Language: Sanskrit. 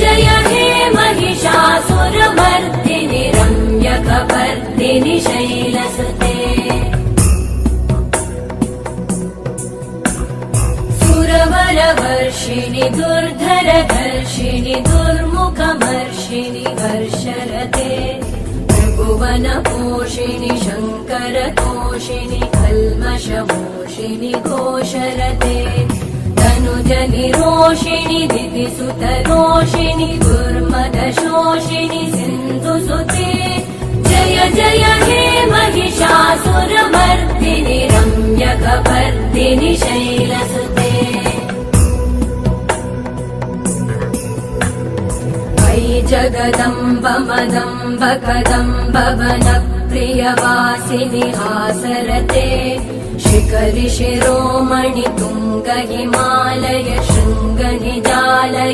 जय हे महिषासुरमर्दिनि रम्यकपर्दिनि शैलसुते सुरवरवर्षिणि दुर्धरधर्षिणि दुर्मुखमर्षिणि वर्षरते त्रिभुवनपोषिणि शङ्करतोषिणि कल्मषमोषिणि घोषरते तनुजनिरोषिणि दितिसुतरोषिणि दुर्मदशोषिणि सिन्धुसुते जय जय हे महिषासुरमर्दिनि रम्यकपर्दिनि शैलसुते वै जगदम्ब मदम्ब कदम्ब वनप्रियवासिनि हासरते शिखरि शिरोमणि तुङ्ग हिमालय शृङ्ग निजालय